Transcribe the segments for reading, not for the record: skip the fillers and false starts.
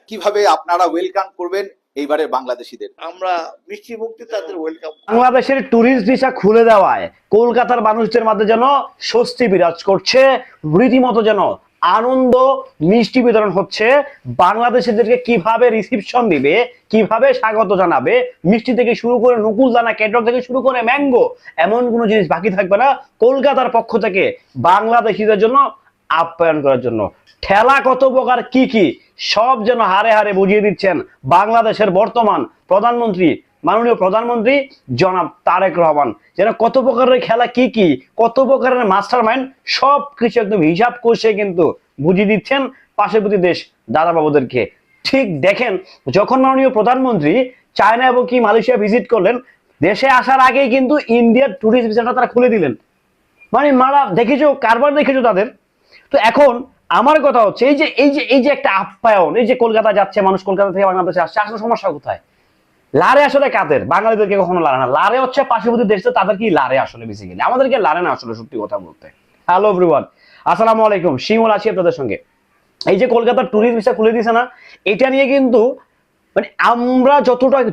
কিভাবে আপনারা ওয়েলকাম করবেন এইবারের বাংলাদেশিদের? আমরা মিষ্টি মুক্তি তাদের ওয়েলকাম। বাংলাদেশের ট্যুরিস্ট ভিসা খুলে দেওয়ায় কলকাতার মানুষদের মধ্যে যেন স্বস্তি বিরাজ করছে, রীতিমতো যেন আনন্দ মিষ্টি বিতরণ হচ্ছে। বাংলাদেশিদেরকে কিভাবে রিসিপশন দিবে, কিভাবে স্বাগত জানাবে, মিষ্টি থেকে শুরু করে নকুলদানা, কেটক থেকে শুরু করে ম্যাঙ্গো, এমন কোনো জিনিস বাকি থাকবে না কলকাতার পক্ষ থেকে বাংলাদেশিদের জন্য আপ্যায়ন করার জন্য। ঠেলা কত প্রকার কি কি সব যেন হারে হারে বুঝিয়ে দিচ্ছেন বাংলাদেশের বর্তমান প্রধানমন্ত্রী, মাননীয় প্রধানমন্ত্রী জনাব তারেক রহমান। যেন কত প্রকারের খেলা কি কি, কত প্রকারের মাস্টার মাইন্ড, সব কিছু একদম হিসাব কষে কিন্তু বুঝিয়ে দিচ্ছেন পার্শ্ববর্তী দেশ দাদাবাবুদেরকে। ঠিক দেখেন, যখন মাননীয় প্রধানমন্ত্রী চায়না এবং কি মালয়েশিয়া ভিজিট করলেন, দেশে আসার আগেই কিন্তু ইন্ডিয়ার ট্যুরিস্ট ভিসাটা তারা খুলে দিলেন। মানে মারা দেখেছো, কারবার দেখেছো তাদের। তো এখন আমার কথা হচ্ছে এই যে একটা আপ্যায়ন, এই যে কলকাতা যাচ্ছে মানুষ, কলকাতা থেকে বাংলাদেশে আসছে, আসলে সমস্যা কোথায়? লারে আসলে কাদের? বাঙালিদেরকে কখনো লারে না, লারে হচ্ছে পার্শ্ববর্তী দেশ, তাদের কি লারে আসলে বেসিক্যালি, আমাদেরকে লারে না আসলে, সত্যি কথা বলতে। হ্যালো এভরিওয়ান, আসসালামু আলাইকুম, শিমুল আছি আপনাদের সঙ্গে। এই যে কলকাতার ট্যুরিস্ট ভিসা খুলে দিয়েছে না, এটা নিয়ে কিন্তু মানে আমরা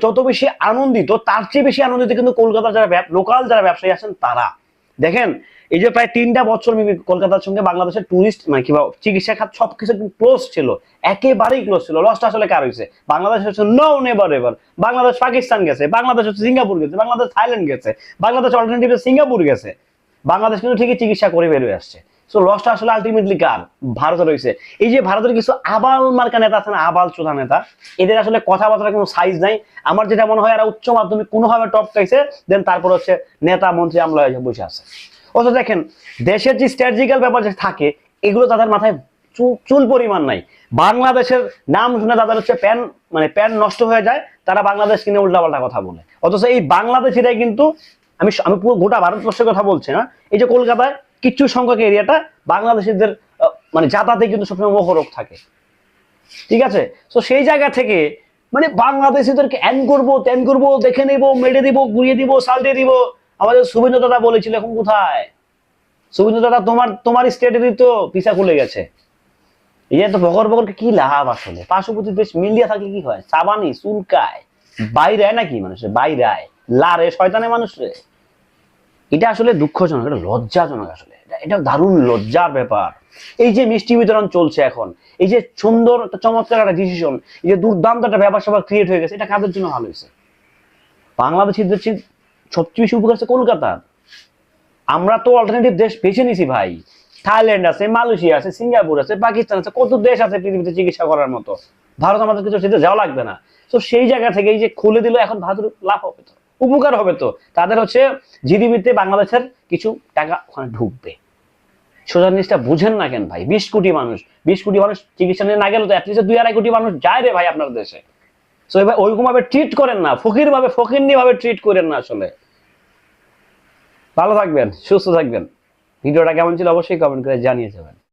যত বেশি আনন্দিত, তার চেয়ে বেশি আনন্দিত কিন্তু কলকাতার যারা লোকাল যারা ব্যবসায়ী আছেন তারা। দেখেন, এই যে প্রায় 3টা বছর কলকাতার সঙ্গে বাংলাদেশের টুরিস্ট মানে কিংবা চিকিৎসা খাত সবকিছু ক্লোজ ছিল, একেবারেই ক্লোজ ছিল। লসটা আসলে কার হয়েছে? বাংলাদেশ হচ্ছে no never ever. Bangladesh Pakistan গেছে, বাংলাদেশ হচ্ছে সিঙ্গাপুর গেছে, বাংলাদেশ থাইল্যান্ড গেছে, বাংলাদেশ অল্টারনেটিভে সিঙ্গাপুর গেছে, বাংলাদেশ কিন্তু ঠিকই চিকিৎসা করে বেরোয় আসছে। সো লসটা আসলে আলটিমেটলি কার? ভারতে রয়েছে। এই যে ভারতের কিছু আবাল মার্কা নেতা আছে না, আবাল চোদা নেতা, এদের আসলে কথাবার্তার কোনো সাইজ নাই। আমার যেটা মনে হয়, এরা উচ্চ মাধ্যমিক কোনোভাবে টপ পাইছে, দেন তারপর হচ্ছে নেতা মন্ত্রী আমলা হয়ে বসে আছে। অথচ দেখেন, দেশের যে স্ট্র্যাটেজিক্যাল ব্যাপার যে থাকে, এগুলো তাদের মাথায় চুল পরিমাণ নাই। বাংলাদেশের নাম শুনে তাদের হচ্ছে প্যান নষ্ট হয়ে যায়, তারা বাংলাদেশ কিনে উল্টাপাল্টা কথা বলে। অথচ এই বাংলাদেশিরাই কিন্তু, আমি পুরো গোটা ভারতবর্ষের কথা বলছি না, এই যে কলকাতায় কিছু সংখ্যক এরিয়াটা বাংলাদেশিদের মানে যাতায়াতে কিন্তু সবসময় মোহরক থাকে, ঠিক আছে? তো সেই জায়গা থেকে মানে বাংলাদেশিদেরকে এন করবো, তেন করবো, দেখে নেবো, মেরে দিব, গুড়িয়ে দিব, সাল্টে দিব। আমাদের শুভেন্দু দাদা বলেছিল, এখন কোথায় শুভেন্দু দাদা? তোমার স্টেটেরই তো ভিসা খুলে গেছে। এই যে বকর বকরকে কি লাভ আসলে? পার্শ্ববর্তী দেশ মিলিয়া থাকলে কি হয়? সাবানি চুলকায়, বাইরে নাকি মানুষের, বাইরে লারে শয়তানে মানুষরে। এটা আসলে দুঃখজনক, এটা লজ্জাজনক আসলে, এটা দারুণ লজ্জার ব্যাপার। এই যে মিষ্টি বিতরণ চলছে এখন, এই যে সুন্দর একটা চমৎকার একটা ডিসিশন, এই যে দুর্দান্ত একটা ব্যাপার স্যাপার ক্রিয়েট হয়ে গেছে, এটা কাদের জন্য ভালো হয়েছে? বাংলাদেশিদের সবচেয়ে বেশি উপকার হচ্ছে কলকাতার। আমরা তো অল্টারনেটিভ দেশ বেছে নিছি ভাই। থাইল্যান্ড আছে, মালয়েশিয়া আছে, সিঙ্গাপুর আছে, পাকিস্তান আছে, কত দেশ আছে পৃথিবীতে চিকিৎসা করার মতো। ভারত আমাদের কিছু সেটা যাওয়া লাগবে না। তো সেই জায়গা থেকে এই যে খুলে দিল, এখন ভারতের লাভ হবে তো, উপকার হবে তো। তাদের হচ্ছে জিডিপিতে বাংলাদেশের কিছু টাকা ওখানে ঢুকবে। সোজা জিনিসটা বুঝেন না কেন ভাই? 20 কোটি মানুষ চিকিৎসা নিয়ে না গেল তো অ্যাটলিস্ট 2-2.5 কোটি মানুষ যায় রে ভাই আপনার দেশে। তো এবার ওইরকম ভাবে ট্রিট করেন না, ফকিরনি ভাবে ট্রিট করেন না আসলে। ভালো থাকবেন, সুস্থ থাকবেন। ভিডিওটা কেমন ছিল অবশ্যই কমেন্ট করে জানিয়ে যাবেন।